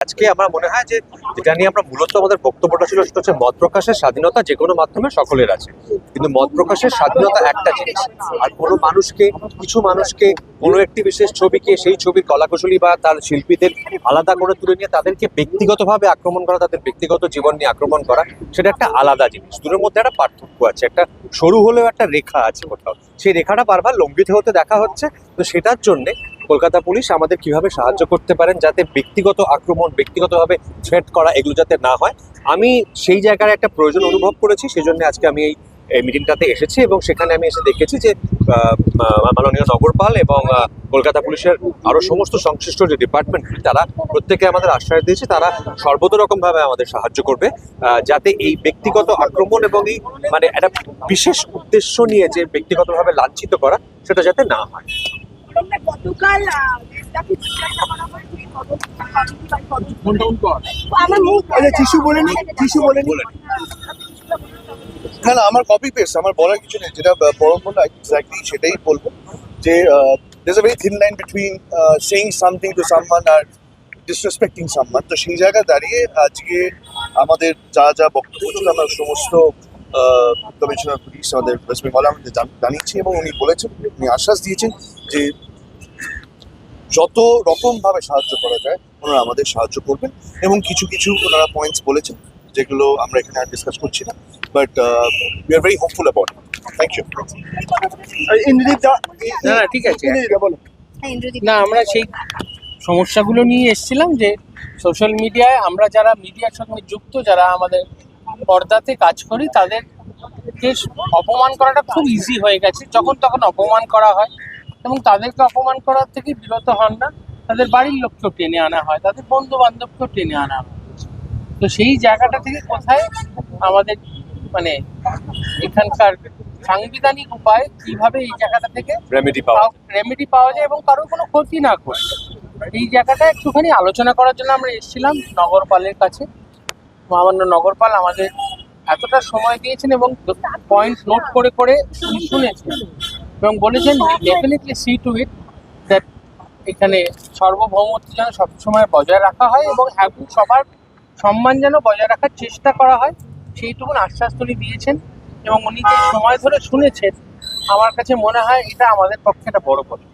আজকে আমার মনে হয় যে যেটা নিয়ে আমরা মূলত আমাদের বক্তব্যটা ছিল সেটা হচ্ছে মত প্রকাশের স্বাধীনতা যে কোনো মাধ্যমে সকলের আছে, কিন্তু মত প্রকাশের স্বাধীনতা একটা জিনিস, আর কোনো মানুষকে কিছু মানুষকে কোনো একটি বিশেষ ছবিকে সেই ছবির কলাকুশলী বা তার শিল্পীদের আলাদা করে তুলে নিয়ে তাদেরকে ব্যক্তিগতভাবে আক্রমণ করা, তাদের ব্যক্তিগত জীবন নিয়ে আক্রমণ করা, সেটা একটা আলাদা জিনিস। দুটোর মধ্যে একটা পার্থক্য আছে, একটা সরু হলেও একটা রেখা আছে কোথাও, সেই রেখাটা বারবার লঙ্ঘিত হতে দেখা হচ্ছে। তো সেটার জন্যে কলকাতা পুলিশ আমাদের কিভাবে সাহায্য করতে পারেন যাতে ব্যক্তিগত আক্রমণ, ব্যক্তিগতভাবে থ্রেট করা এগুলো যাতে না হয়, আমি সেই জায়গার একটা প্রয়োজন অনুভব করেছি। সেই জন্য আজকে আমি এই মিটিংটাতে এসেছি এবং সেখানে আমি এসে দেখেছি যে মাননীয় নগরপাল এবং কলকাতা পুলিশের আরো সমস্ত সংশ্লিষ্ট যে ডিপার্টমেন্ট তারা প্রত্যেকে আমাদের আশ্বাস দিয়েছে তারা সর্বতরকমভাবে আমাদের সাহায্য করবে, যাতে এই ব্যক্তিগত আক্রমণ এবং এই মানে একটা বিশেষ উদ্দেশ্য নিয়ে যে ব্যক্তিগতভাবে লাঞ্ছিত করা সেটা যাতে না হয়। গতকাল আমার মুখ টিস্যু বলেনি না না, আমার কপি পেস্ট, আমার বলার কিছু নেই। যেটা পরম বললো এক্স্যাক্টলি সেটাই বলবো যে there's a very thin line between saying something to someone R disrespecting someone। তো সেই জায়গায় দাঁড়িয়ে আজকে আমাদের যা যা বক্তব্য ছিল আমরা সমস্ত কমিশনার পুলিশ আমাদের ওয়েস্ট বেঙ্গল আমাদের জানিয়েছি এবং উনি বলেছেন, উনি আশ্বাস দিয়েছেন যে যত রকমভাবে সাহায্য করা যায় ওনারা আমাদের সাহায্য করবেন এবং কিছু কিছু ওনারা পয়েন্টস বলেছেন যেগুলো আমরা এখানে আর ডিসকাস করছি না, but we are very hopeful about it. Thank you. না না ঠিক আছে, না আমরা সেই সমস্যাগুলো নিয়ে এসেছিলাম যে সোশ্যাল মিডিয়ায় আমরা যারা মিডিয়ার সঙ্গে যুক্ত, যারা আমাদের পর্দাতে কাজ করি, তাদেরকে অপমান করাটা খুব ইজি হয়ে গেছে। যখন তখন অপমান করা হয় এবং তাদেরকে অপমান করার থেকে বিরত হন না, তাদের বাড়ির লোককেও টেনে আনা হয়, তাদের বন্ধু বান্ধবকেও টেনে আনা হয়। তো সেই জায়গাটা থেকে কোথায় আমাদের মানে এখানকার সাংবিধানিক উপায় কিভাবে এই জায়গাটা থেকে রেমেডি পাওয়া যায় এবং কারোর কোনো ক্ষতি না করে, এই জায়গাটা একটুখানি আলোচনা করার জন্য আমরা এসেছিলাম নগরপালের কাছে। মহামান্য নগরপাল আমাদের এতটা সময় দিয়েছেন এবং পয়েন্ট নোট করে করে শুনেছেন এবং বলেছেন definitely see to it that এখানে সার্বভৌমত্ব যেন সবসময় বজায় রাখা হয় এবং সবার সম্মান যেন বজায় রাখার চেষ্টা করা হয়, সেইটুকুন আশ্বাস তিনি দিয়েছেন। এবং উনি যে সময় ধরে শুনেছেন, আমার কাছে মনে হয় এটা আমাদের পক্ষে একটা বড় কথা।